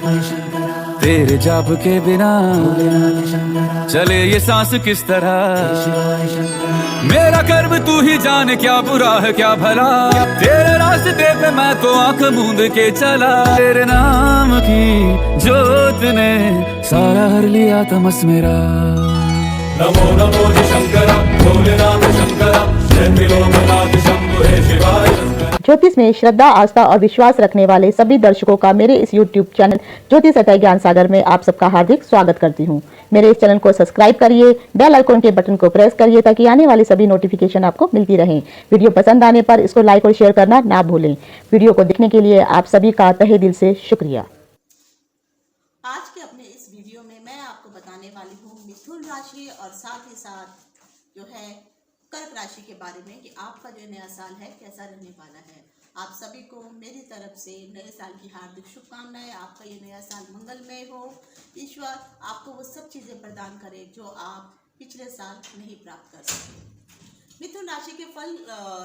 तेरे जाप के बिना चले ये सांस किस तरह। मेरा कर्म तू ही जाने, क्या बुरा है क्या भला, तेरे रास्ते पे मैं तो आंख मूंद के चला। तेरे नाम की जोत ने सारा हर लिया तमस मेरा। नमो नमो जी शंकरा, भोलेनाथ शंकरा, जय त्रिलोकनाथ शंभु हे शिवाय शंकरा। ज्योतिष में श्रद्धा, आस्था और विश्वास रखने वाले सभी दर्शकों का मेरे इस YouTube चैनल ज्योतिष सतह ज्ञान सागर में आप सबका हार्दिक स्वागत करती हूँ। मेरे इस चैनल को सब्सक्राइब करिए, बेल आइकन के बटन को प्रेस करिए ताकि आने वाली सभी नोटिफिकेशन आपको मिलती रहें। वीडियो पसंद आने पर इसको लाइक और शेयर करना ना भूलें। वीडियो को देखने के लिए आप सभी का तहे दिल से शुक्रिया। आज के अपने इस वीडियो में मैं आपको बताने वाली हूँ मिथुन राशि और साथ ही साथ जो है कर्क राशि के बारे में कि आपका जो नया साल है कैसा रहने वाला है। आप सभी को मेरी तरफ से नए साल की हार्दिक शुभकामनाएं। आपका ये नया साल मंगलमय हो। ईश्वर आपको वो सब चीज़ें प्रदान करे जो आप पिछले साल नहीं प्राप्त कर सके। मिथुन राशि के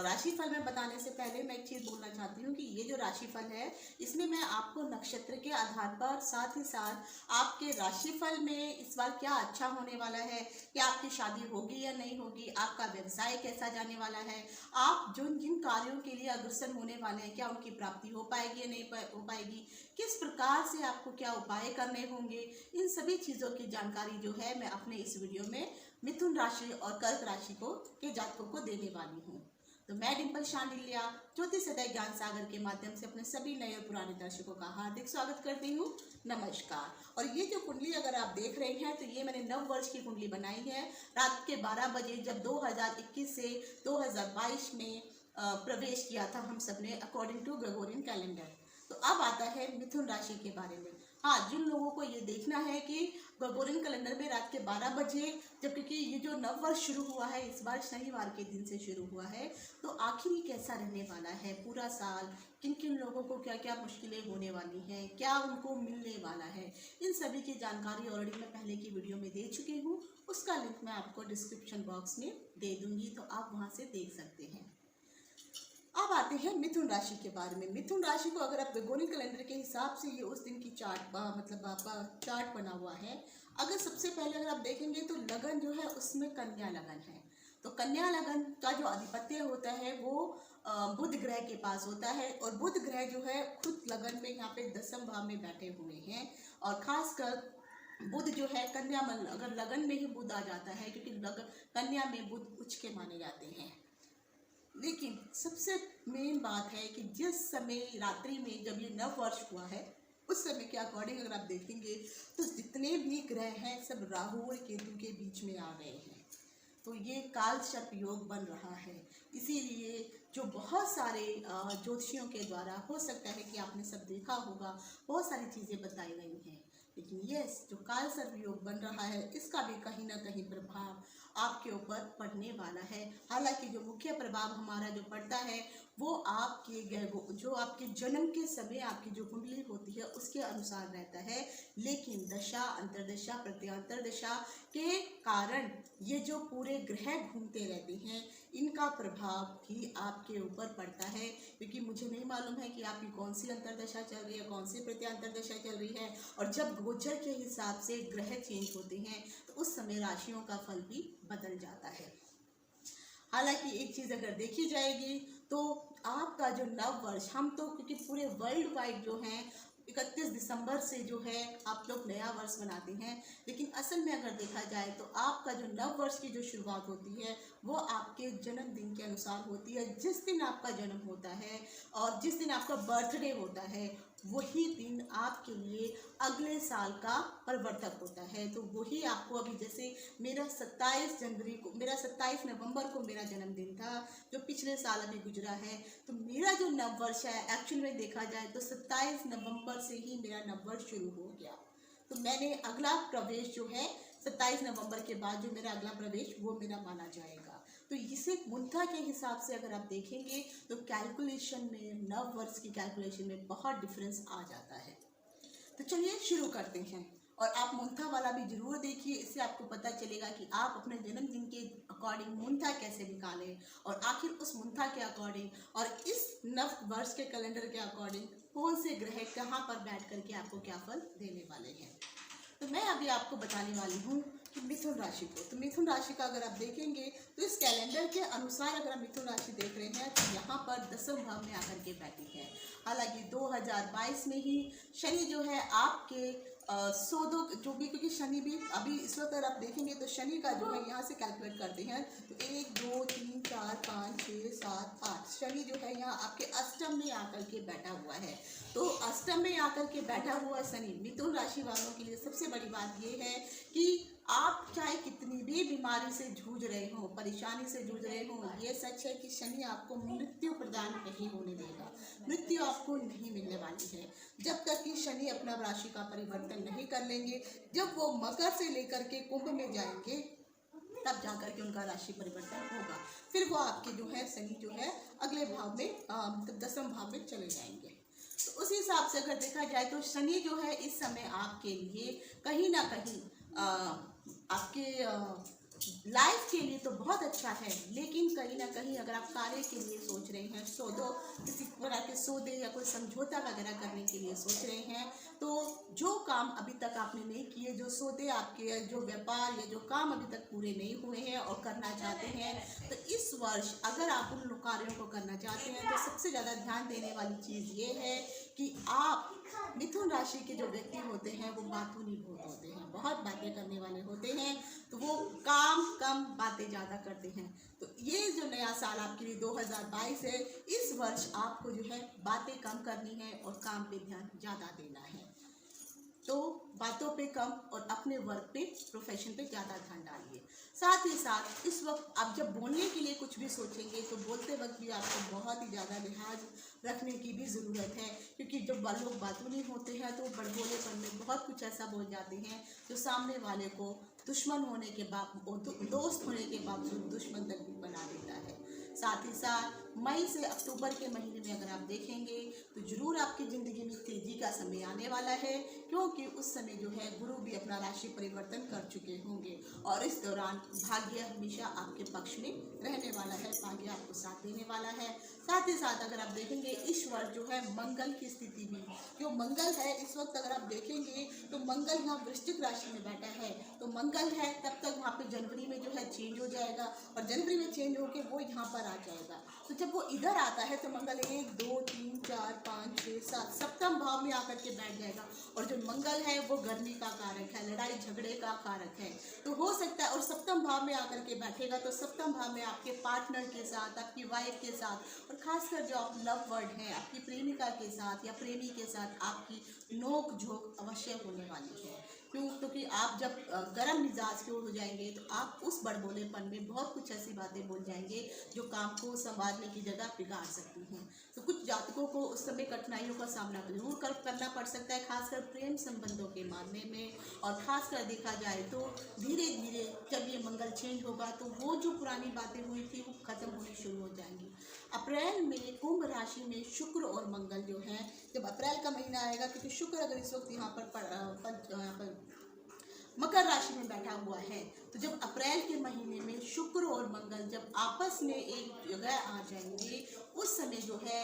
राशिफल में बताने से पहले मैं एक चीज़ बोलना चाहती हूँ कि ये जो राशिफल है इसमें मैं आपको नक्षत्र के आधार पर साथ ही साथ आपके राशिफल में इस बार क्या अच्छा होने वाला है, क्या आपकी शादी होगी या नहीं होगी, आपका व्यवसाय कैसा जाने वाला है, आप जिन कार्यों के लिए अग्रसर होने वाले हैं क्या उनकी प्राप्ति हो पाएगी या नहीं हो पाएगी, किस प्रकार से आपको क्या उपाय करने होंगे, इन सभी चीज़ों की जानकारी जो है मैं अपने इस वीडियो में मिथुन राशि और कर्क राशि के जातकों को देने वाली हूँ। तो मैं डिंपल शांडिल्या ज्योतिष सतह ज्ञान सागर के माध्यम से अपने सभी नए और पुराने दर्शकों का हार्दिक स्वागत करती हूँ। नमस्कार। और ये जो कुंडली अगर आप देख रहे हैं तो ये मैंने नव वर्ष की कुंडली बनाई है रात के 12 बजे, जब 2021 से 2022 में प्रवेश किया था हम सबने अकॉर्डिंग टू ग्रेगोरियन कैलेंडर। तो अब आता है मिथुन राशि के बारे में। हाँ, जिन लोगों को ये देखना है कि ग्रेगोरियन कैलेंडर में रात के 12 बजे, जब क्योंकि ये जो नव वर्ष शुरू हुआ है इस बार शनिवार के दिन से शुरू हुआ है, तो आखिर ये कैसा रहने वाला है पूरा साल, किन किन लोगों को क्या क्या मुश्किलें होने वाली हैं, क्या उनको मिलने वाला है, इन सभी की जानकारी ऑलरेडी मैं पहले की वीडियो में दे चुकी हूँ। उसका लिंक मैं आपको डिस्क्रिप्शन बॉक्स में दे दूँगी, तो आप वहाँ से देख सकते हैं। अब आते हैं मिथुन राशि के बारे में। मिथुन राशि को अगर आप ग्रेगोरियन कैलेंडर के हिसाब से ये उस दिन की चार्ट मतलब आपका चार्ट बना हुआ है। अगर सबसे पहले अगर आप देखेंगे तो लगन जो है उसमें कन्या लगन है। तो कन्या लगन का जो अधिपत्य होता है वो बुध ग्रह के पास होता है, और बुध ग्रह जो है खुद लगन में यहाँ पे 10वें भाव में बैठे हुए हैं। और खासकर बुध जो है कन्या में, अगर लगन में ही बुध आ जाता है, क्योंकि कन्या में बुध उच्च के माने जाते हैं। लेकिन सबसे मेन बात है कि जिस समय रात्रि में जब ये नव वर्ष हुआ है उस समय के अकॉर्डिंग अगर आप देखेंगे तो जितने भी ग्रह हैं सब राहु और केतु के बीच में आ गए हैं। तो ये काल सर्प योग बन रहा है। इसीलिए जो बहुत सारे ज्योतिषियों के द्वारा, हो सकता है कि आपने सब देखा होगा, बहुत सारी चीज़ें बताई गई हैं, लेकिन यस जो काल सर्प योग बन रहा है इसका भी कहीं ना कहीं प्रभाव आपके ऊपर पड़ने वाला है। हालांकि जो मुख्य प्रभाव हमारा जो पड़ता है वो आपके जो आपके जन्म के समय आपकी जो कुंडली होती है उसके अनुसार रहता है, लेकिन दशा, अंतर्दशा, प्रत्यांतर दशा के कारण ये जो पूरे ग्रह घूमते रहते हैं इनका प्रभाव भी आपके ऊपर पड़ता है। क्योंकि मुझे नहीं मालूम है कि आपकी कौन सी अंतर्दशा चल रही है, कौन सी प्रत्यांतर दशा चल रही है, और जब गोचर के हिसाब से ग्रह चेंज होते हैं तो उस समय राशियों का फल भी बदल जाता है। हालांकि एक चीज़ अगर देखी जाएगी तो आपका जो नव वर्ष, हम तो क्योंकि पूरे वर्ल्ड वाइड जो है 31 दिसंबर से जो है आप लोग नया वर्ष मनाते हैं, लेकिन असल में अगर देखा जाए तो आपका जो नव वर्ष की जो शुरुआत होती है वो आपके जन्मदिन के अनुसार होती है। जिस दिन आपका जन्म होता है और जिस दिन आपका बर्थडे होता है वही दिन आपके लिए अगले साल का प्रवर्तक होता है। तो वही आपको अभी जैसे मेरा 27 नवंबर को मेरा जन्मदिन था जो पिछले साल अभी गुजरा है, तो मेरा जो नव वर्ष है एक्चुअल में देखा जाए तो 27 नवंबर से ही मेरा नव वर्ष शुरू हो गया। तो मैंने अगला प्रवेश जो है 27 नवंबर के बाद जो मेरा अगला प्रवेश वो मेरा माना जाएगा। तो इसे मुद्रा के हिसाब से अगर आप देखेंगे तो कैलकुलेशन में, नव वर्ष की कैलकुलेशन में बहुत डिफरेंस आ जाता है। तो चलिए शुरू करते हैं, और आप मुंथा वाला भी जरूर देखिए, इससे आपको पता चलेगा कि आप अपने जन्मदिन के अकॉर्डिंग मुंथा कैसे निकालें, और आखिर उस मुंथा के अकॉर्डिंग और इस नव वर्ष के कैलेंडर के अकॉर्डिंग कौन से ग्रह कहाँ पर बैठ करके आपको क्या फल देने वाले हैं। तो मैं अभी आपको बताने वाली हूँ कि मिथुन राशि को। तो मिथुन राशि का अगर आप देखेंगे तो इस कैलेंडर के अनुसार अगर आप मिथुन राशि देख रहे हैं तो यहाँ पर 10वें भाव में आकर के बैठी है। हालांकि 2022 में ही शनि जो है आपके सौदों जो भी, क्योंकि शनि भी अभी इस वक्त अगर आप देखेंगे तो शनि का जो है यहाँ से कैलकुलेट करते हैं तो 1 2 3 4 5 6 7 8 शनि जो है यहाँ आपके अष्टम में आकर के बैठा हुआ है। तो अष्टम में आकर के बैठा हुआ शनि मिथुन राशि वालों के लिए सबसे बड़ी बात ये है कि आप चाहे कितनी भी बीमारी से जूझ रहे हो, परेशानी से जूझ रहे हो, ये सच है कि शनि आपको मृत्यु प्रदान नहीं होने देगा। मृत्यु आपको नहीं मिलने वाली है जब तक कि शनि अपना राशि का परिवर्तन नहीं कर लेंगे। जब वो मकर से लेकर के कुंभ में जाएंगे तब जाकर के उनका राशि परिवर्तन होगा। फिर वो आपके जो है शनि जो है अगले भाव में मतलब 10वें भाव में चले जाएंगे। तो उसी हिसाब से अगर देखा जाए तो शनि जो है इस समय आपके लिए कहीं ना कहीं आपके लाइफ के लिए तो बहुत अच्छा है, लेकिन कहीं ना कहीं अगर आप कार्य के लिए सोच रहे हैं, सौदों किसी तरह के सौदे या कोई समझौता वगैरह करने के लिए सोच रहे हैं, तो जो काम अभी तक आपने नहीं किए, जो सौदे आपके, जो व्यापार या जो काम अभी तक पूरे नहीं हुए हैं और करना चाहते हैं, तो इस वर्ष अगर आप उन कार्यों को करना चाहते हैं तो सबसे ज़्यादा ध्यान देने वाली चीज़ ये है कि आप मिथुन राशि के जो व्यक्ति होते हैं वो बातूनी बहुत होते हैं, बहुत बातें करने वाले होते हैं, तो वो काम कम बातें ज़्यादा करते हैं। तो ये जो नया साल आपके लिए 2022 है, इस वर्ष आपको जो है बातें कम करनी है और काम पे ध्यान ज़्यादा देना है। तो बातों पे कम और अपने वर्क पे, प्रोफेशन पे ज़्यादा ध्यान डालिए। साथ ही साथ इस वक्त आप जब बोलने के लिए कुछ भी सोचेंगे तो बोलते वक्त भी आपको बहुत ही ज़्यादा लिहाज रखने की भी ज़रूरत है, क्योंकि जब लोग बातूनी होते हैं तो बड़बोलेपन में बहुत कुछ ऐसा बोल जाते हैं जो सामने वाले को दुश्मन होने के बावजूद, दोस्त होने के बावजूद दुश्मन तक भी बना देता है। साथ ही साथ मई से अक्टूबर के महीने में अगर आप देखेंगे तो जरूर आपकी ज़िंदगी में तेज़ी का समय आने वाला है, क्योंकि उस समय जो है गुरु भी अपना राशि परिवर्तन कर चुके होंगे और इस दौरान भाग्य हमेशा आपके पक्ष में रहने वाला है, भाग्य आपको साथ देने वाला है। साथ ही साथ अगर आप देखेंगे इस वर्ष जो है मंगल की स्थिति भी, जो मंगल है इस वक्त अगर आप देखेंगे तो मंगल यहाँ वृश्चिक राशि में बैठा है, तो मंगल है तब तक वहाँ पे जनवरी में जो है चेंज हो जाएगा और जनवरी में चेंज होकर वो यहाँ पर आ जाएगा। तो जब वो इधर आता है तो मंगल 1 2 3 4 5 6 7 सप्तम भाव में आकर के बैठ जाएगा और जो मंगल है वो गर्मी का कारक है, लड़ाई झगड़े का कारक है। तो हो सकता है और सप्तम भाव में आकर के बैठेगा तो सप्तम भाव में आपके पार्टनर के साथ, आपकी वाइफ के साथ और खासकर जो आप लव वर्ड है आपकी प्रेमिका के साथ या प्रेमी के साथ आपकी नोक झोंक अवश्य होने वाली है। क्यों? क्योंकि आप जब गर्म मिजाज के हो जाएंगे तो आप उस बड़बोलेपन में बहुत कुछ ऐसी बातें बोल जाएंगे जो काम को संभालने की जगह बिगाड़ सकती हैं। तो कुछ जातकों को उस समय कठिनाइयों का सामना जरूर करना पड़ सकता है, खासकर प्रेम संबंधों के मामले में। और खासकर देखा जाए तो धीरे धीरे जब ये मंगल चेंज होगा तो वो जो पुरानी बातें हुई थी वो खत्म होनी शुरू हो जाएंगी। अप्रैल में कुंभ राशि में शुक्र और मंगल जो है, जब अप्रैल का महीना आएगा, क्योंकि शुक्र अगर इस वक्त यहाँ पर मकर राशि में बैठा हुआ है, तो जब अप्रैल के महीने में शुक्र और मंगल जब आपस में एक जगह आ जाएंगे उस समय जो है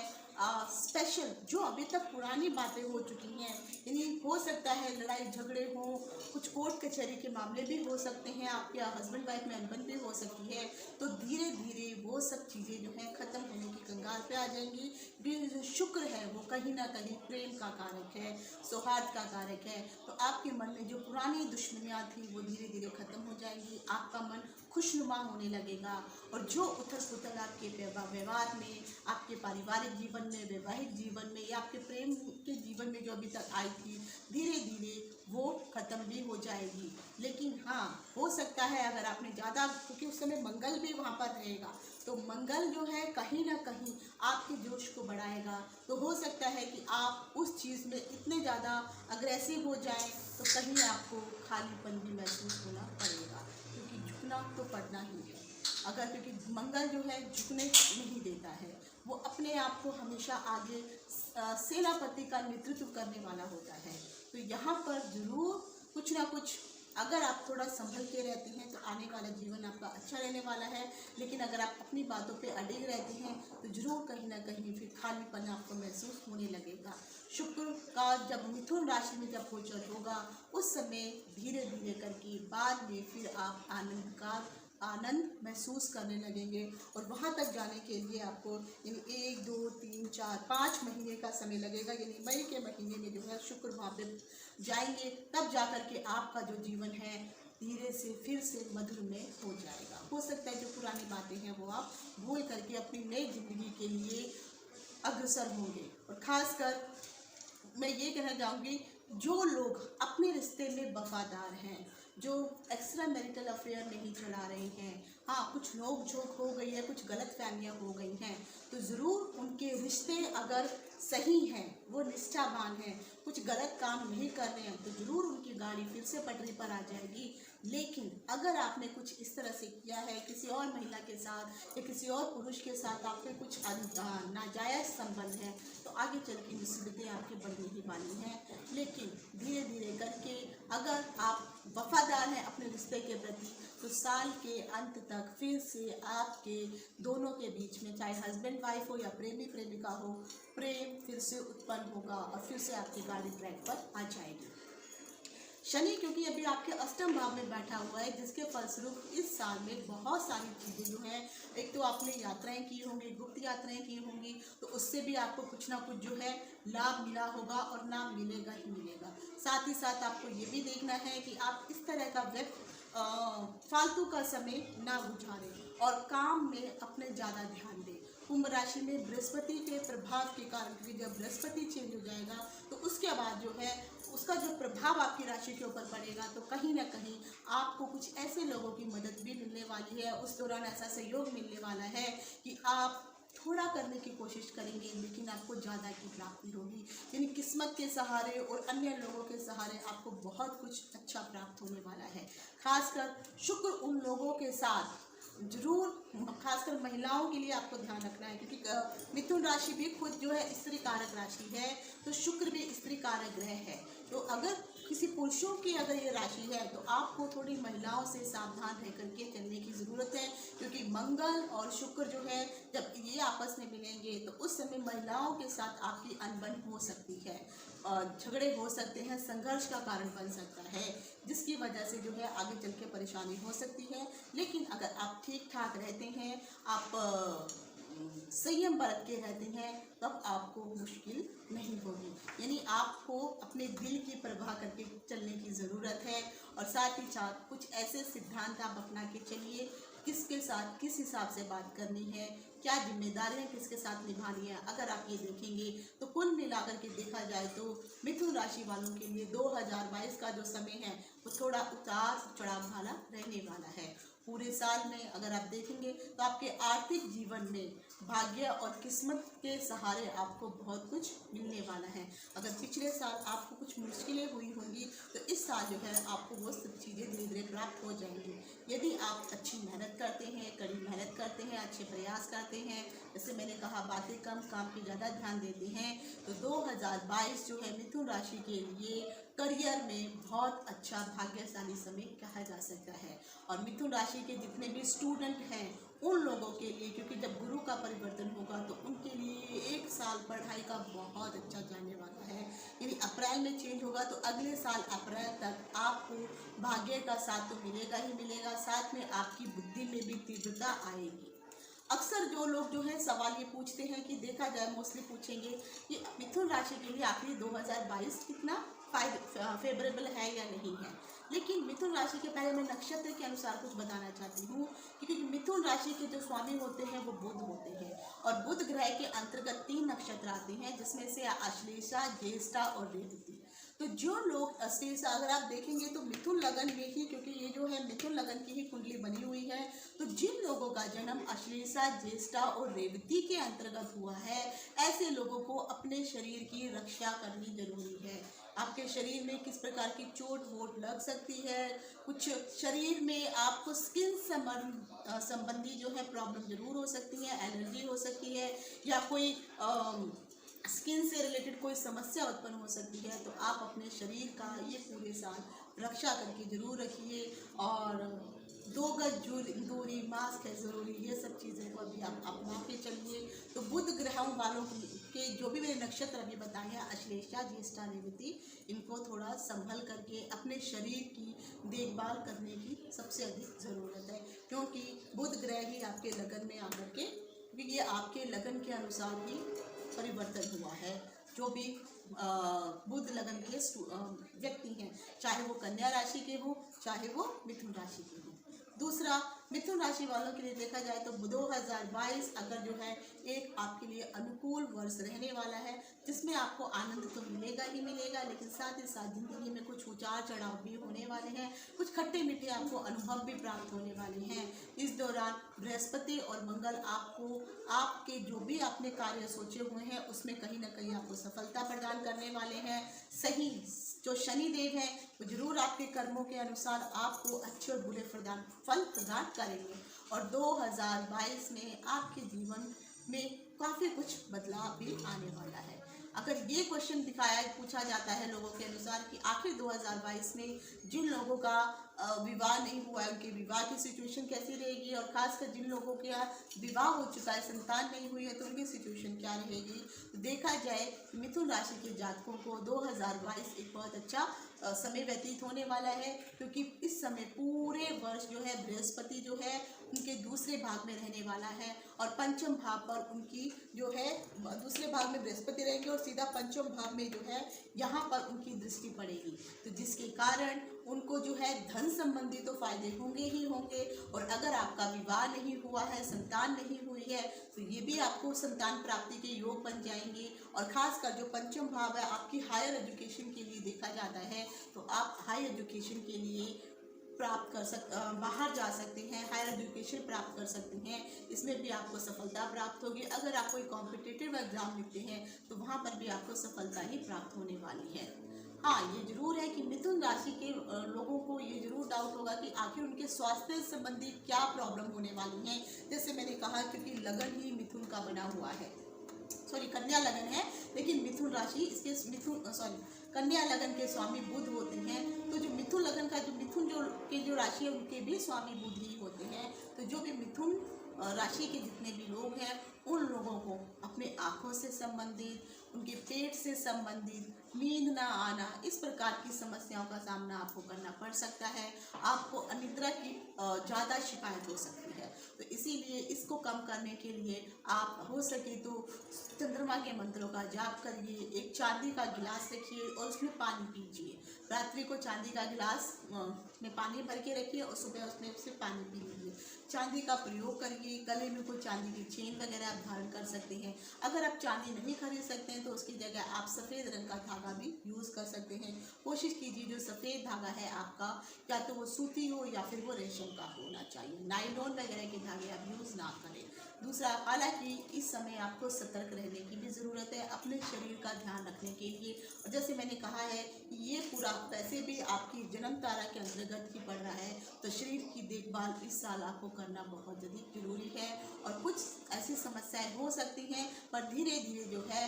स्पेशल जो अभी तक पुरानी बातें हो चुकी हैं, यानी हो सकता है लड़ाई झगड़े हों, कुछ कोर्ट कचहरी के मामले भी हो सकते हैं, आपके हस्बैंड वाइफ में अनबन भी हो सकती है, तो धीरे धीरे वो सब चीज़ें जो हैं ख़त्म होने की कगार पे आ जाएंगी। जो शुक्र है वो कहीं ना कहीं प्रेम का कारक है, सौहार्द का कारक है, तो आपके मन में जो पुरानी दुश्मनियाँ थी वो धीरे धीरे ख़त्म हो जाएंगी, आपका मन खुशनुमा होने लगेगा और जो उथल पुथल आपके व्यवहार में, आपके पारिवारिक जीवन में, वैवाहिक जीवन में या आपके प्रेम के जीवन में जो अभी तक आई थी, धीरे धीरे वो ख़त्म भी हो जाएगी। लेकिन हाँ, हो सकता है अगर आपने ज़्यादा, क्योंकि उस समय मंगल भी वहाँ पर रहेगा, तो मंगल जो है कहीं ना कहीं आपके जोश को बढ़ाएगा, तो हो सकता है कि आप उस चीज़ में इतने ज़्यादा अग्रेसिव हो जाएं तो कहीं आपको खालीपन भी महसूस होना पड़ेगा, क्योंकि झुकना तो पड़ना ही है। अगर क्योंकि मंगल जो है झुकने नहीं देता है, वो अपने आप को हमेशा आगे सेनापति का नेतृत्व करने वाला होता है, तो यहाँ पर ज़रूर कुछ ना कुछ अगर आप थोड़ा संभल के रहते हैं तो आने वाला जीवन आपका अच्छा रहने वाला है, लेकिन अगर आप अपनी बातों पे अड़े रहते हैं तो जरूर कहीं ना कहीं फिर खालीपन आपको महसूस होने लगेगा। शुक्र का जब मिथुन राशि में जब गोचर होगा उस समय धीरे धीरे करके बाद में फिर आप आनंद महसूस करने लगेंगे, और वहाँ तक जाने के लिए आपको यानी 1 2 3 4 5 महीने का समय लगेगा। यानी मई के महीने में जो है शुक्र वहाँ पे जाएंगे, तब जा कर के आपका जो जीवन है धीरे से फिर से मधुरमय हो जाएगा। हो सकता है जो पुरानी बातें हैं वो आप भूल करके अपनी नई जिंदगी के लिए अग्रसर होंगे। और ख़ासकर मैं ये कहना चाहूँगी, जो लोग अपने रिश्ते में वफादार हैं, जो एक्स्ट्रा मैरिटल अफेयर नहीं चला रहे हैं, हाँ कुछ नोक झोंक हो गई है, कुछ गलत फहमियाँ हो गई हैं, तो ज़रूर उनके रिश्ते अगर सही हैं, वो निष्ठावान हैं, कुछ गलत काम नहीं कर रहे हैं, तो ज़रूर उनकी गाड़ी फिर से पटरी पर आ जाएगी। लेकिन अगर आपने कुछ इस तरह से किया है किसी और महिला के साथ या किसी और पुरुष के साथ आपके कुछ नाजायज़ संबंध है, तो आगे चल के मुसीबतें आपके बढ़ने ही वाली हैं। लेकिन धीरे धीरे करके अगर आप वफादार हैं अपने रिश्ते के प्रति, तो साल के अंत तक फिर से आपके दोनों के बीच में, चाहे हस्बैंड वाइफ हो या प्रेमी प्रेमिका हो, प्रेम फिर से उत्पन्न होगा और फिर से आपकी गाड़ी ट्रैक पर आ जाएगी। शनि क्योंकि अभी आपके अष्टम भाव में बैठा हुआ है, जिसके फलस्वरूप इस साल में बहुत सारी चीज़ें जो हैं, एक तो आपने यात्राएं की होंगी, गुप्त यात्राएं की होंगी, तो उससे भी आपको कुछ ना कुछ जो है लाभ मिला होगा और लाभ मिलेगा ही मिलेगा। साथ ही साथ आपको ये भी देखना है कि आप इस तरह का फालतू का समय ना गुजारें और काम में अपने ज़्यादा ध्यान दें। कुंभ राशि में बृहस्पति के प्रभाव के कारण, क्योंकि जब बृहस्पति चेंज हो जाएगा तो उसके बाद जो है उसका जो प्रभाव आपकी राशि के ऊपर पड़ेगा, तो कहीं ना कहीं आपको कुछ ऐसे लोगों की मदद भी मिलने वाली है। उस दौरान ऐसा सहयोग मिलने वाला है कि आप थोड़ा करने की कोशिश करेंगे लेकिन आपको ज़्यादा की प्राप्ति होगी। यानी किस्मत के सहारे और अन्य लोगों के सहारे आपको बहुत कुछ अच्छा प्राप्त होने वाला है। खासकर शुक्र उन लोगों के साथ जरूर, खासकर महिलाओं के लिए आपको ध्यान रखना है, क्योंकि मिथुन राशि भी खुद जो है स्त्री कारक राशि है, तो शुक्र भी स्त्री कारक ग्रह है। तो अगर किसी पुरुषों की अगर ये राशि है तो आपको थोड़ी महिलाओं से सावधान रह करके चलने की ज़रूरत है, क्योंकि मंगल और शुक्र जो है जब ये आपस में मिलेंगे तो उस समय महिलाओं के साथ आपकी अनबन हो सकती है, झगड़े हो सकते हैं, संघर्ष का कारण बन सकता है, जिसकी वजह से जो है आगे चल के परेशानी हो सकती है। लेकिन अगर आप ठीक ठाक रहते हैं, आप संयम बरत के रहते हैं, तब आपको मुश्किल नहीं होगी। यानी आपको अपने दिल की परवाह करके चलने की ज़रूरत है, और साथ ही साथ कुछ ऐसे सिद्धांत आप अपना के चलिए, किसके साथ किस हिसाब से बात करनी है, क्या जिम्मेदारियां किसके साथ निभानी है। अगर आप ये देखेंगे तो कुल मिलाकर के देखा जाए तो मिथुन राशि वालों के लिए 2022 का जो समय है वो थोड़ा उतार चढ़ाव वाला रहने वाला है। पूरे साल में अगर आप देखेंगे तो आपके आर्थिक जीवन में भाग्य और किस्मत के सहारे आपको बहुत कुछ मिलने वाला है। अगर पिछले साल आपको कुछ मुश्किलें हुई होंगी तो इस साल जो है आपको वो सब चीज़ें धीरे धीरे प्राप्त हो जाएंगी। यदि आप अच्छी मेहनत करते हैं, कड़ी मेहनत करते हैं, अच्छे प्रयास करते हैं, जैसे मैंने कहा बातें कम काम पे ज़्यादा ध्यान देते हैं, तो 2022 जो है मिथुन राशि के लिए करियर में बहुत अच्छा भाग्यशाली समय कहा जा सकता है। और मिथुन राशि के जितने भी स्टूडेंट हैं उन लोगों के लिए, क्योंकि जब गुरु का परिवर्तन होगा तो उनके लिए एक साल पढ़ाई का बहुत अच्छा जाने वाला है। यानी अप्रैल में चेंज होगा तो अगले साल अप्रैल तक आपको भाग्य का साथ तो मिलेगा ही मिलेगा, साथ में आपकी बुद्धि में भी तीव्रता आएगी। अक्सर जो लोग जो है सवाल ये पूछते हैं कि देखा जाए मोस्टली पूछेंगे कि मिथुन राशि के लिए आखिरी 2022 कितना फेवरेबल है या नहीं है। लेकिन मिथुन राशि के पहले मैं नक्षत्र के अनुसार कुछ बताना चाहती हूँ, क्योंकि मिथुन राशि के जो स्वामी होते हैं वो बुध होते हैं, और बुध ग्रह के अंतर्गत 3 नक्षत्र आते हैं, जिसमें से आश्लेषा, ज्येष्ठा और रेवती। तो जो लोग अश्लेषा, अगर आप देखेंगे तो मिथुन लगन में ही, क्योंकि ये जो है मिथुन लगन की ही कुंडली बनी हुई है, तो जिन लोगों का जन्म अश्लेषा, ज्येष्ठा और रेवती के अंतर्गत हुआ है, ऐसे लोगों को अपने शरीर की रक्षा करनी जरूरी है। आपके शरीर में किस प्रकार की चोट वोट लग सकती है, कुछ शरीर में आपको स्किन संबंधी जो है प्रॉब्लम जरूर हो सकती है, एलर्जी हो सकती है, या कोई स्किन से रिलेटेड कोई समस्या उत्पन्न हो सकती है। तो आप अपने शरीर का ये पूरे साल रक्षा करके जरूर रखिए और 2 गज दूरी, मास्क है ज़रूरी, ये सब चीज़ें को अभी आप अपना के चलिए। तो बुध ग्रहों वालों के जो भी मेरे नक्षत्र अभी बताए हैं, अश्लेषा, ज्येष्ठा, रेवती, इनको थोड़ा संभल करके अपने शरीर की देखभाल करने की सबसे अधिक ज़रूरत है, क्योंकि बुध ग्रह ही आपके लगन में आकर के, क्योंकि ये आपके लगन के अनुसार ही परिवर्तन हुआ है। जो भी बुध लगन के व्यक्ति हैं, चाहे वो कन्या राशि के हो, चाहे वो मिथुन राशि के हो। दूसरा, मिथुन राशि वालों के लिए देखा जाए तो 2022 अगर जो है एक आपके लिए अनुकूल वर्ष रहने वाला है, जिसमें आपको आनंद तो मिलेगा ही मिलेगा, लेकिन साथ ही साथ जिंदगी में कुछ उतार चढ़ाव भी होने वाले हैं, कुछ खट्टे मीठे आपको अनुभव भी प्राप्त होने वाले हैं। इस दौरान बृहस्पति और मंगल आपको आपके जो भी आपने कार्य सोचे हुए हैं उसमें कहीं ना कहीं आपको सफलता प्रदान करने वाले हैं। सही जो शनि देव हैं वो जरूर आपके कर्मों के अनुसार आपको अच्छे और बुरे फल प्रदान करेंगे, और 2022 में आपके जीवन में काफ़ी कुछ बदलाव भी आने वाला है। अगर ये क्वेश्चन पूछा जाता है लोगों के अनुसार कि आखिर 2022 में जिन लोगों का विवाह नहीं हुआ है उनके विवाह की सिचुएशन कैसी रहेगी, और खासकर जिन लोगों के विवाह हो चुका है, संतान नहीं हुई है, तो उनकी सिचुएशन क्या रहेगी। तो देखा जाए मिथुन राशि के जातकों को 2022 एक बहुत अच्छा समय व्यतीत होने वाला है, क्योंकि इस समय पूरे वर्ष जो है बृहस्पति जो है उनके दूसरे भाग में रहने वाला है, और पंचम भाव पर उनकी जो है दूसरे भाग में बृहस्पति रहेंगे और सीधा पंचम भाव में जो है यहाँ पर उनकी दृष्टि पड़ेगी, तो जिसके कारण उनको जो है धन संबंधी तो फायदे होंगे ही होंगे, और अगर आपका विवाह नहीं हुआ है, संतान नहीं हुई है, तो ये भी आपको संतान प्राप्ति के योग बन जाएंगे। और खासकर जो पंचम भाव है आपकी हायर एजुकेशन के लिए देखा जाता है, तो आप हायर एजुकेशन के लिए बाहर जा सकते हैं, हायर एजुकेशन प्राप्त कर सकते हैं, इसमें भी आपको सफलता प्राप्त होगी। अगर आप कोई कॉम्पिटिटिव एग्जाम लिखते हैं तो वहाँ पर भी आपको सफलता ही प्राप्त होने वाली है। हाँ, ये जरूर है कि मिथुन राशि के लोगों को ये जरूर डाउट होगा कि आखिर उनके स्वास्थ्य संबंधी क्या प्रॉब्लम होने वाली है। जैसे मैंने कहा, क्योंकि लगन ही मिथुन का बना हुआ है, कन्या लगन है, लेकिन मिथुन राशि इसके कन्या लगन के स्वामी बुध होते हैं, तो जो मिथुन लगन का जो राशि है उनके भी स्वामी बुध ही होते हैं। तो जो भी मिथुन राशि के जितने भी लोग हैं उन लोगों को अपने आँखों से संबंधित, उनके पेट से संबंधित, नींद ना आना, इस प्रकार की समस्याओं का सामना आपको करना पड़ सकता है। आपको अनिद्रा की ज़्यादा शिकायत हो सकती है, तो इसीलिए इसको कम करने के लिए आप हो सके तो चंद्रमा के मंत्रों का जाप करिए, एक चांदी का गिलास रखिए और उसमें पानी पीजिए। रात्रि को चांदी का गिलास में पानी भर के रखिए और सुबह उसमें से पानी पी लीजिए। चांदी का प्रयोग करिए, गले में कोई चांदी की चेन वगैरह आप धारण कर सकते हैं। अगर आप चांदी नहीं खरीद सकते हैं तो उसकी जगह आप सफ़ेद रंग का धागा भी यूज़ कर सकते हैं। कोशिश कीजिए जो सफ़ेद धागा है आपका, या तो वो सूती हो या फिर वो रेशम का होना चाहिए, नायलॉन वगैरह के धागे आप यूज़ ना करें। दूसरा, हालांकि इस समय आपको सतर्क रहने की भी ज़रूरत है अपने शरीर का ध्यान रखने के लिए। और जैसे मैंने कहा है, ये पूरा वैसे भी आपकी जन्म तारा के अंतर्गत ही पड़ रहा है, तो शरीर की देखभाल इस साल आपको करना बहुत अधिक जरूरी है। और कुछ ऐसी समस्याएं हो सकती हैं, पर धीरे धीरे जो है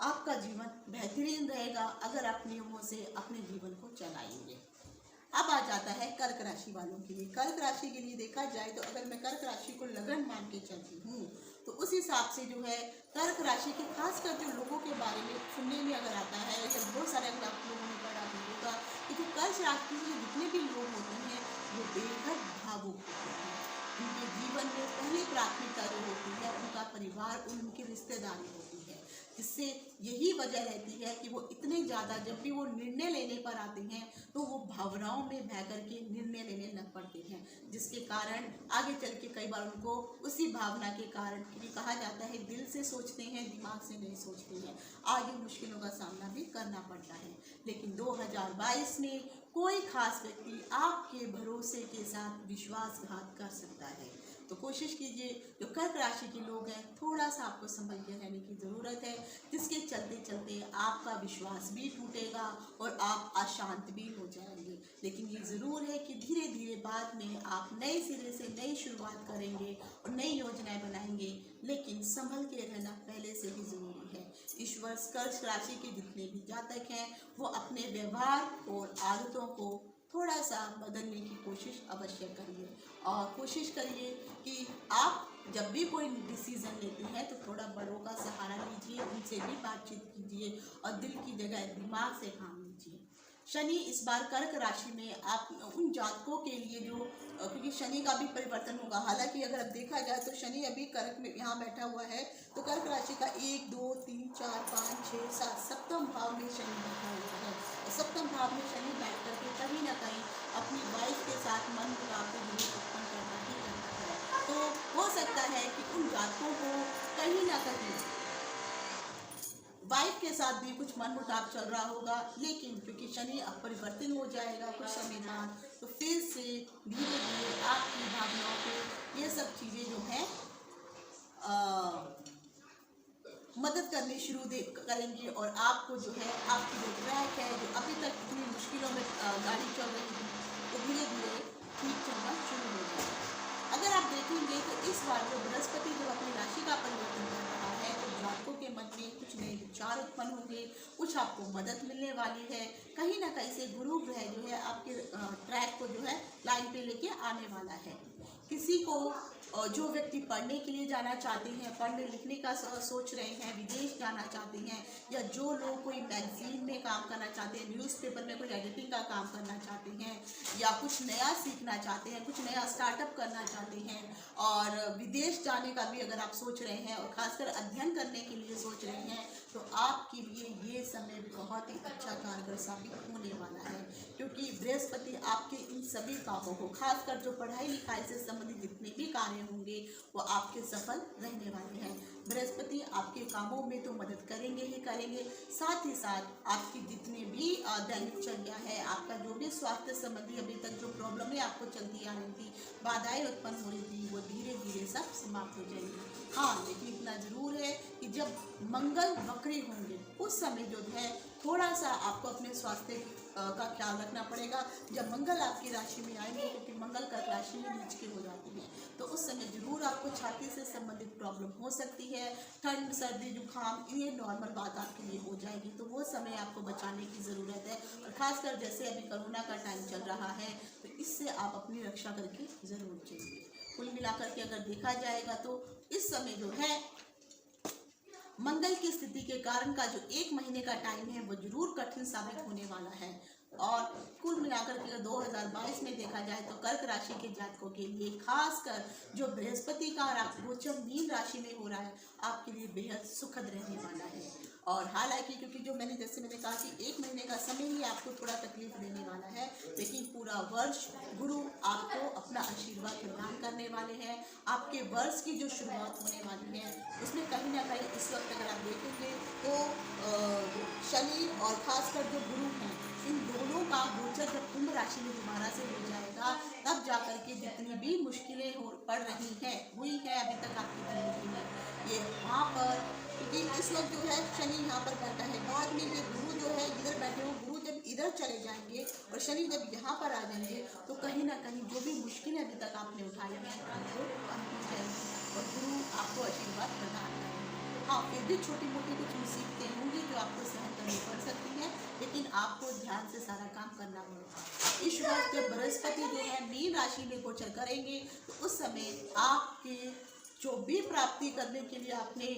आपका जीवन बेहतरीन रहेगा अगर आप नियमों से अपने जीवन को चलाएंगे। अब आ जाता है कर्क राशि वालों के लिए। कर्क राशि के लिए देखा जाए तो अगर मैं कर्क राशि को लगन मान के चलती हूँ तो उस हिसाब से जो है कर्क राशि के खासकर जो लोगों के बारे में सुनने में अगर आता है, या बहुत सारे अगर आप लोगों ने पढ़ा भी होगा कि जो कर्क राशि के जितने भी लोग होते हैं वो बेहद भावुक होते हैं। उनके जीवन में पहली प्राथमिकता जो होती है उनका परिवार, उनकी रिश्तेदारी होती है, जिससे यही वजह रहती है कि वो इतने ज़्यादा जब भी वो निर्णय लेने पर आते हैं तो वो भावनाओं में बह कर के निर्णय लेने लग पड़ते हैं, जिसके कारण आगे चल के कई बार उनको उसी भावना के कारण, क्योंकि कहा जाता है दिल से सोचते हैं दिमाग से नहीं सोचते हैं, आगे मुश्किलों का सामना भी करना पड़ता है। लेकिन 2022 में कोई खास व्यक्ति आपके भरोसे के साथ विश्वासघात कर सकता है, तो कोशिश कीजिए जो कर्क राशि के लोग हैं थोड़ा सा आपको संभल के रहने की ज़रूरत है, जिसके चलते चलते आपका विश्वास भी टूटेगा और आप अशांत भी हो जाएंगे। लेकिन ये ज़रूर है कि धीरे धीरे बाद में आप नए सिरे से नई शुरुआत करेंगे और नई योजनाएं बनाएंगे, लेकिन संभल के रहना पहले से ही ज़रूरी है। है। इस वर्ष कर्क राशि के जितने भी जातक हैं वो अपने व्यवहार और आदतों को थोड़ा सा बदलने की कोशिश अवश्य करिए और कोशिश करिए कि आप जब भी कोई डिसीज़न लेते हैं तो थोड़ा बड़ों का सहारा लीजिए, उनसे भी बातचीत कीजिए और दिल की जगह दिमाग से काम लीजिए। शनि इस बार कर्क राशि में आप उन जातकों के लिए जो क्योंकि शनि का भी परिवर्तन होगा, हालांकि अगर अब देखा जाए तो शनि अभी कर्क में यहाँ बैठा हुआ है तो कर्क राशि का 1, 2, 3, 4, 5, 6, 7 सप्तम भाव में शनि बैठा हुआ है। सप्तम भाव में शनि बैठ करके कहीं ना कहीं अपनी वाइफ के साथ मन मुटाव को जरूर उत्पन्न करना ही करता है। तो हो सकता है कि उन जातकों को कहीं ना कहीं वाइफ के साथ भी कुछ मन मुटाव चल रहा होगा, लेकिन क्योंकि शनि अब परिवर्तन हो जाएगा कुछ समय बाद तो फिर से धीरे धीरे आपकी भावनाओं को ये सब चीज़ें जो हैं मदद करनी शुरू करेंगी और आपको जो है आपकी जो ट्रैक है जो अभी तक इतनी मुश्किलों में गाड़ी चल रही थी वो धीरे धीरे ठीक चलना शुरू हो जाएगा। अगर आप देखेंगे तो इस बार जो बृहस्पति जब अपनी राशि का परिवर्तन कर रहा है तो जातकों के मन में कुछ नए विचार उत्पन्न होंगे, कुछ आपको मदद मिलने वाली है। कहीं ना कहीं से गुरु ग्रह जो है आपके ट्रैक को जो है लाइन पे लेके आने वाला है। किसी को जो व्यक्ति पढ़ने के लिए जाना चाहते हैं, पढ़ने लिखने का सोच रहे हैं, विदेश जाना चाहते हैं, या जो लोग कोई मैगजीन में काम करना चाहते हैं, न्यूज़पेपर में कोई एडिटिंग का काम करना चाहते हैं, या कुछ नया सीखना चाहते हैं, कुछ नया स्टार्टअप करना चाहते हैं और विदेश जाने का भी अगर आप सोच रहे हैं और खासकर अध्ययन करने के लिए सोच रहे हैं तो आपके लिए ये समय बहुत ही अच्छा कारगर साबित होने वाला है, क्योंकि बृहस्पति आपके इन सभी कामों को, खासकर जो पढ़ाई लिखाई से संबंधित जितने भी कार्य होंगे वो आपके सफल रहने वाले हैं। बृहस्पति आपके कामों में तो मदद करेंगे ही करेंगे, साथ ही साथ आपकी जितने भी दैनिकचर्या है, आपका जो भी स्वास्थ्य संबंधी अभी तक जो प्रॉब्लमें आपको चलती आ रही थी, बाधाएं उत्पन्न हो रही थी, वो धीरे धीरे सब समाप्त हो जाएंगी। हाँ, लेकिन इतना जरूर है कि जब मंगल वक्री होंगे उस समय जो है थोड़ा सा आपको अपने स्वास्थ्य का ख्याल रखना पड़ेगा। जब मंगल आपकी राशि में आएंगे, क्योंकि मंगल कर्क राशि में नीच के हो जाती है, तो उस समय जरूर आपको छाती से संबंधित प्रॉब्लम हो सकती है। ठंड, सर्दी, जुकाम ये नॉर्मल बात आपके लिए हो जाएगी, तो वो समय आपको बचाने की ज़रूरत है। और ख़ासकर जैसे अभी कोरोना का टाइम चल रहा है तो इससे आप अपनी रक्षा करके ज़रूर चलिए। कुल मिलाकर के अगर देखा जाएगा तो इस समय जो है मंगल की स्थिति के कारण का जो 1 महीने का टाइम है वो जरूर कठिन साबित होने वाला है। और कुल मिलाकर के 2022 में देखा जाए तो कर्क राशि के जातकों के लिए खासकर जो बृहस्पति का गोचर मीन राशि में हो रहा है आपके लिए बेहद सुखद रहने वाला है। और हालांकि क्योंकि जो मैंने कहा कि 1 महीने का समय ही आपको थोड़ा तकलीफ देने वाला है, लेकिन पूरा वर्ष गुरु आपको अपना आशीर्वाद प्रदान करने वाले हैं। आपके वर्ष की जो शुरुआत होने वाली है उसमें कहीं ना कहीं इस वक्त अगर आप देखेंगे तो शनि और खासकर जो गुरु हैं इन दोनों का गोचर जब कुंभ राशि में दोबारा से हो जाएगा तब जाकर के जितनी भी मुश्किलें पड़ रही हैं हुई है अभी तक आपकी जिंदगी में, ये वहाँ पर क्योंकि इस वक्त जो है शनि यहाँ पर बैठा है, बाद में ये गुरु जो है इधर बैठे हो, गुरु जब इधर चले जाएंगे और शनि जब यहाँ पर आ जाएंगे तो कहीं ना कहीं जो भी मुश्किलें अभी तक आपने उठाई हैं वो कम हो जाएंगी और गुरु आपको आशीर्वाद प्रदान करेंगे। हाँ, फिर भी छोटी मोटी कुछ मुसीबतें होंगी जो आपको सहन करनी पड़ सकती हैं, लेकिन आपको ध्यान से सारा काम करना होगा। इस वक्त जब बृहस्पति जो है मीन राशि में गोचर करेंगे तो उस समय आपके जो भी प्राप्ति करने के लिए आपने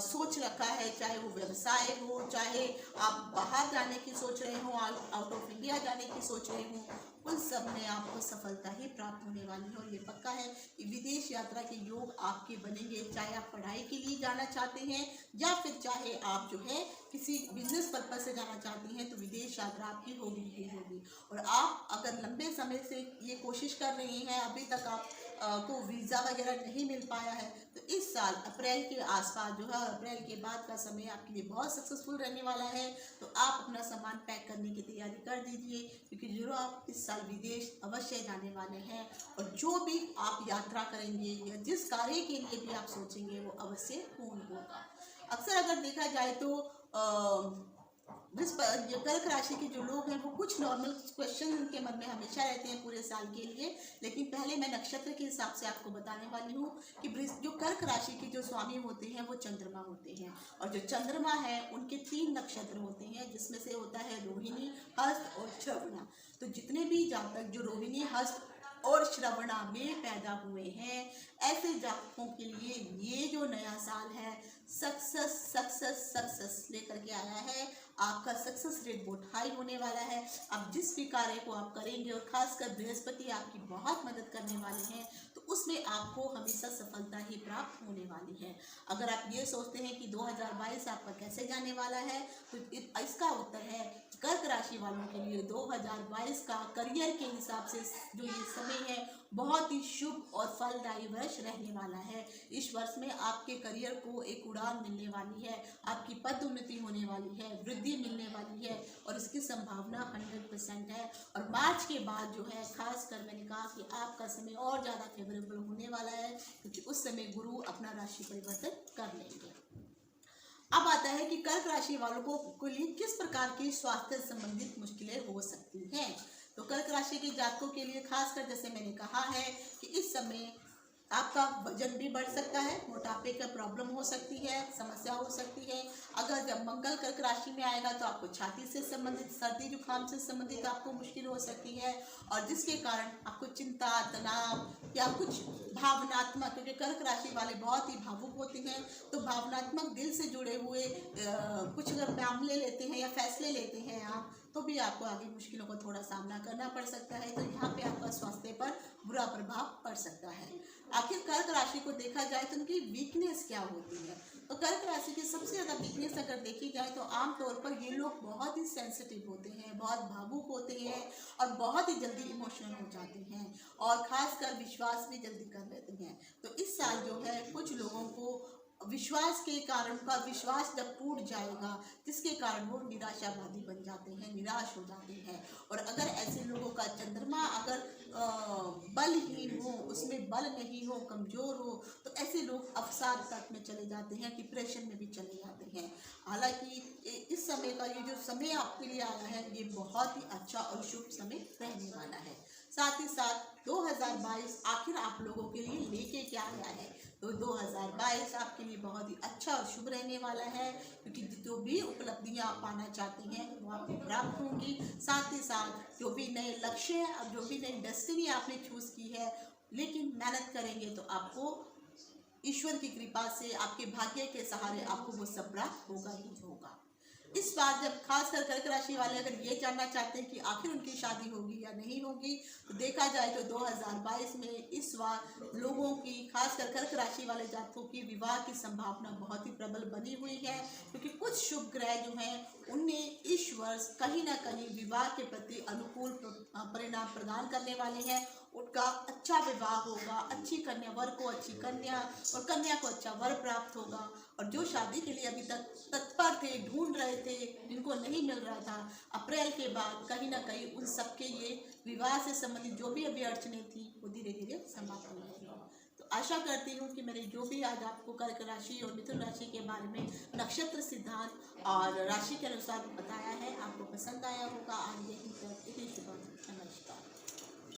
सोच रखा है, चाहे वो व्यवसाय हो, चाहे आप बाहर जाने की सोच रहे हो, आउट ऑफ इंडिया जाने की सोच रहे हो, उन सब में आपको सफलता ही प्राप्त होने वाली है। और ये पक्का है कि विदेश यात्रा के योग आपके बनेंगे, चाहे आप पढ़ाई के लिए जाना चाहते हैं या फिर चाहे आप जो है किसी बिजनेस पर्पज से जाना चाहती हैं तो विदेश यात्रा आपकी होगी ही होगी। और आप अगर लंबे समय से ये कोशिश कर रही हैं, अभी तक आप को वीज़ा वगैरह नहीं मिल पाया है, तो इस साल अप्रैल के आसपास जो है, अप्रैल के बाद का समय आपके लिए बहुत सक्सेसफुल रहने वाला है। तो आप अपना सामान पैक करने की तैयारी कर दीजिए, क्योंकि जरूर आप इस साल विदेश अवश्य जाने वाले हैं और जो भी आप यात्रा करेंगे या जिस कार्य के लिए भी आप सोचेंगे वो अवश्य पूर्ण होगा। अक्सर अगर देखा जाए तो कर्क राशि के जो लोग हैं वो कुछ नॉर्मल क्वेश्चन उनके मन में हमेशा रहते हैं पूरे साल के लिए। लेकिन पहले मैं नक्षत्र के हिसाब से आपको बताने वाली हूँ कि जो कर्क राशि के जो स्वामी होते हैं वो चंद्रमा होते हैं, और जो चंद्रमा है उनके 3 नक्षत्र होते हैं, जिसमें से होता है रोहिणी, हस्त और श्रवणा। तो जितने भी जातक जो रोहिणी, हस्त और श्रवणा में पैदा हुए हैं, ऐसे जातकों के लिए ये जो नया साल है सक्सेस लेकर के आया है। आपका सक्सेस रेट बहुत हाई होने वाला है। अब जिस भी कार्य को आप करेंगे, और खासकर बृहस्पति आपकी बहुत मदद करने वाले हैं, तो उसमें आपको हमेशा सफलता ही प्राप्त होने वाली है। अगर आप ये सोचते हैं कि 2022 आपका कैसे जाने वाला है, तो इसका उत्तर है कर्क राशि वालों के लिए 2022 का करियर के हिसाब से जो ये समय है बहुत ही शुभ और फलदायी वर्ष रहने वाला है। इस वर्ष में आपके करियर को एक उड़ान मिलने वाली है, आपकी पदोन्नति होने वाली है, वृद्धि मिलने वाली है, और इसकी संभावना 100% है। और मार्च के बाद जो है खासकर मैंने कहा कि आपका समय और ज़्यादा फेवरेबल होने वाला है, क्योंकि उस समय गुरु अपना राशि परिवर्तन कर लेंगे। अब आता है कि कर्क राशि वालों को लिए किस प्रकार की स्वास्थ्य संबंधित मुश्किलें हो सकती हैं। तो कर्क राशि के जातकों के लिए खासकर जैसे मैंने कहा है कि इस समय आपका वजन भी बढ़ सकता है, मोटापे का प्रॉब्लम हो सकती है, समस्या हो सकती है। अगर जब मंगल कर्क राशि में आएगा तो आपको छाती से संबंधित, सर्दी जुकाम से संबंधित आपको मुश्किल हो सकती है, और जिसके कारण आपको चिंता, तनाव या कुछ भावनात्मक, क्योंकि कर्क राशि वाले बहुत ही भावुक होते हैं, तो भावनात्मक दिल से जुड़े हुए कुछ अगर मामले लेते हैं या फैसले लेते हैं आप, तो भी आपको आगे मुश्किलों का थोड़ा सामना करना पड़ सकता है। तो यहाँ पे आपका स्वास्थ्य पर बुरा प्रभाव पड़ सकता है। आखिर कर्क राशि को देखा जाए तो उनकी वीकनेस क्या होती है, तो कर्क राशि की सबसे ज़्यादा वीकनेस अगर देखी जाए तो आमतौर पर ये लोग बहुत ही सेंसिटिव होते हैं, बहुत भावुक होते हैं, और बहुत ही जल्दी इमोशनल हो जाते हैं, और ख़ासकर विश्वास भी जल्दी कर लेते हैं। तो इस साल जो है कुछ लोगों को विश्वास के कारण का विश्वास जब टूट जाएगा, जिसके कारण वो निराशावादी बन जाते हैं, निराश हो जाते हैं। और अगर ऐसे लोगों का चंद्रमा अगर बलहीन हो, उसमें बल नहीं हो, कमज़ोर हो, तो ऐसे लोग अवसाद तक में चले जाते हैं, डिप्रेशन में भी चले जाते हैं। हालांकि इस समय का ये जो समय आपके लिए आया है ये बहुत ही अच्छा और शुभ समय रहने वाला है। साथ ही साथ 2022 आखिर आप लोगों के लिए लेके क्या आया है, तो 2022 आपके लिए बहुत ही अच्छा और शुभ रहने वाला है, क्योंकि जो भी उपलब्धियां आप पाना चाहती हैं वो आपको प्राप्त होंगी। साथ ही साथ जो भी नए लक्ष्य हैं, अब जो भी नई डेस्टिनी आपने चूज़ की है, लेकिन मेहनत करेंगे तो आपको ईश्वर की कृपा से, आपके भाग्य के सहारे आपको वो सब प्राप्त होगा ही होगा। इस बार जब खासकर कर्क राशि वाले अगर ये जानना चाहते हैं कि आखिर उनकी शादी होगी या नहीं होगी, तो देखा जाए तो 2022 में इस बार लोगों की, खासकर कर्क राशि वाले जातकों की विवाह की संभावना बहुत ही प्रबल बनी हुई है, क्योंकि कुछ शुभ ग्रह जो हैं उनने इस वर्ष कहीं ना कहीं विवाह के प्रति अनुकूल परिणाम प्रदान करने वाले हैं। उनका अच्छा विवाह होगा, अच्छी कन्या, वर को अच्छी कन्या और कन्या को अच्छा वर प्राप्त होगा। और जो शादी के लिए अभी तक तत्पर थे, ढूंढ रहे थे, जिनको नहीं मिल रहा था, अप्रैल के बाद कहीं ना कहीं उन सबके ये विवाह से संबंधित जो भी अभी अड़चने थी वो धीरे धीरे समाप्त हो जाएगी। तो आशा करती हूँ कि मैंने जो भी आज आपको कर्क राशि और मिथुन राशि के बारे में नक्षत्र सिद्धांत और राशि के अनुसार बताया है आपको पसंद आया होगा। आज यही तक, नमस्कार।